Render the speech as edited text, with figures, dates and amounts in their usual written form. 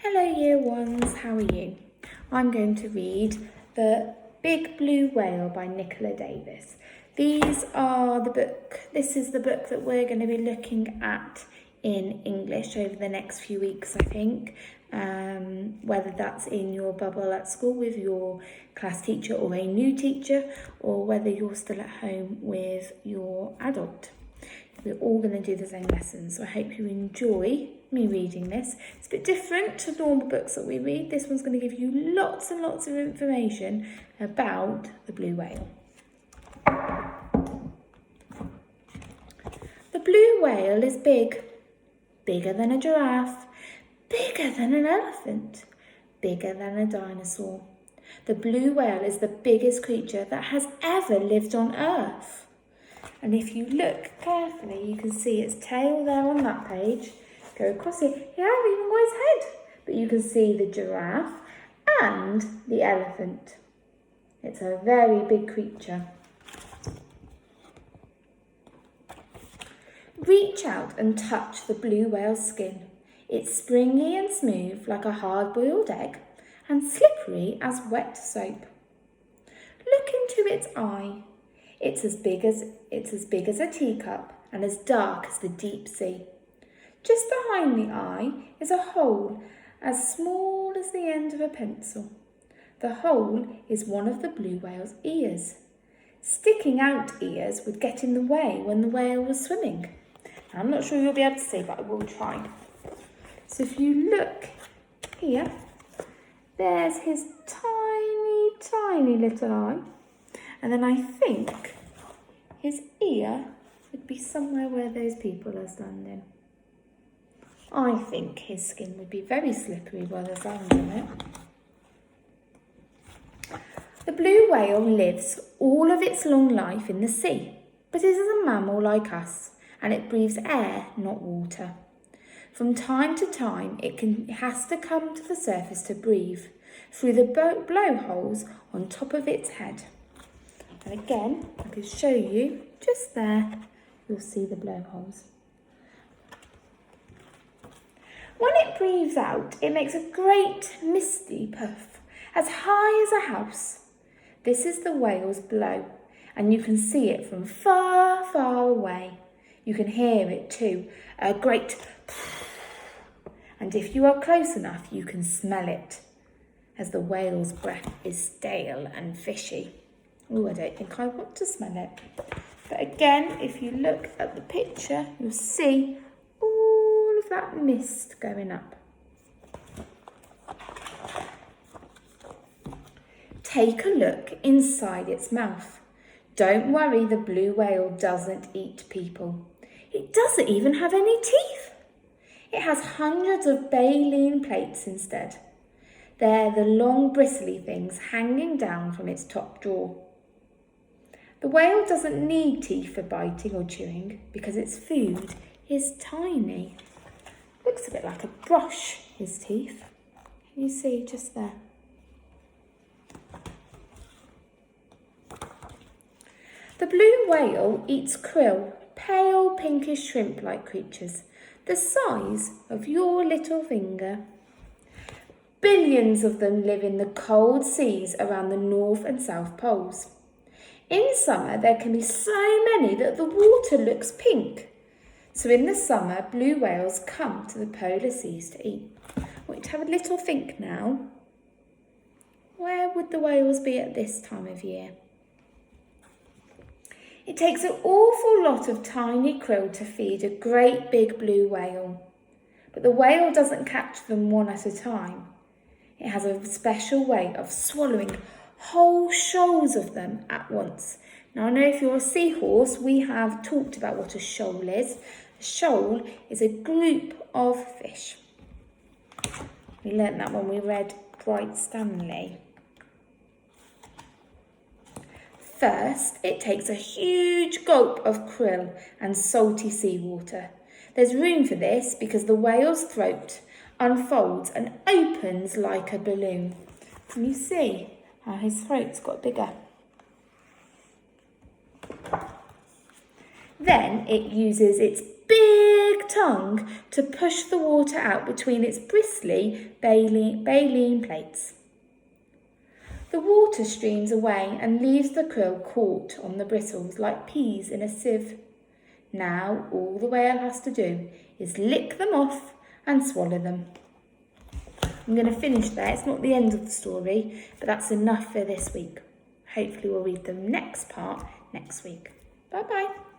Hello Year Ones, how are you? I'm going to read The Big Blue Whale by Nicola Davis. This is the book that we're going to be looking at in English over the next few weeks, I think. Whether that's in your bubble at school with your class teacher or a new teacher, or whether you're still at home with your adult. We're all going to do the same lesson, so I hope you enjoy me reading this. It's a bit different to normal books that we read. This one's going to give you lots and lots of information about the blue whale. The blue whale is big, bigger than a giraffe, bigger than an elephant, bigger than a dinosaur. The blue whale is the biggest creature that has ever lived on Earth. And if you look carefully, you can see its tail there on that page. Go across it. You haven't even got its head. But you can see the giraffe and the elephant. It's a very big creature. Reach out and touch the blue whale's skin. It's springy and smooth like a hard-boiled egg and slippery as wet soap. Look into its eye. It's as big as a teacup and as dark as the deep sea. Just behind the eye is a hole as small as the end of a pencil. The hole is one of the blue whale's ears. Sticking out ears would get in the way when the whale was swimming. I'm not sure you'll be able to see, but I will try. So if you look here, there's his tiny, tiny little eye. And then I think his ear would be somewhere where those people are standing. I think his skin would be very slippery while there's sand on it. The blue whale lives all of its long life in the sea, but it is a mammal like us, and it breathes air, not water. From time to time, it has to come to the surface to breathe through the blowholes on top of its head. And again, I can show you just there, you'll see the blowholes. When it breathes out, it makes a great misty puff, as high as a house. This is the whale's blow, and you can see it from far, far away. You can hear it too, a great puff. And if you are close enough, you can smell it, as the whale's breath is stale and fishy. Oh, I don't think I want to smell it. But again, if you look at the picture, you'll see all of that mist going up. Take a look inside its mouth. Don't worry, the blue whale doesn't eat people. It doesn't even have any teeth. It has hundreds of baleen plates instead. They're the long bristly things hanging down from its top jaw. The whale doesn't need teeth for biting or chewing because its food is tiny. Looks a bit like a brush, his teeth. Can you see just there? The blue whale eats krill, pale pinkish shrimp-like creatures, the size of your little finger. Billions of them live in the cold seas around the North and South Poles. In summer, there can be so many that the water looks pink. So in the summer, blue whales come to the polar seas to eat. I want you to have a little think now. Where would the whales be at this time of year? It takes an awful lot of tiny krill to feed a great big blue whale. But the whale doesn't catch them one at a time. It has a special way of swallowing whole shoals of them at once. Now I know if you're a seahorse, we have talked about what a shoal is. A shoal is a group of fish. We learnt that when we read Bright Stanley. First, it takes a huge gulp of krill and salty seawater. There's room for this because the whale's throat unfolds and opens like a balloon. Can you see how his throat's got bigger? Then it uses its big tongue to push the water out between its bristly baleen plates. The water streams away and leaves the krill caught on the bristles like peas in a sieve. Now all the whale has to do is lick them off and swallow them. I'm going to finish there. It's not the end of the story, but that's enough for this week. Hopefully we'll read the next part next week. Bye-bye.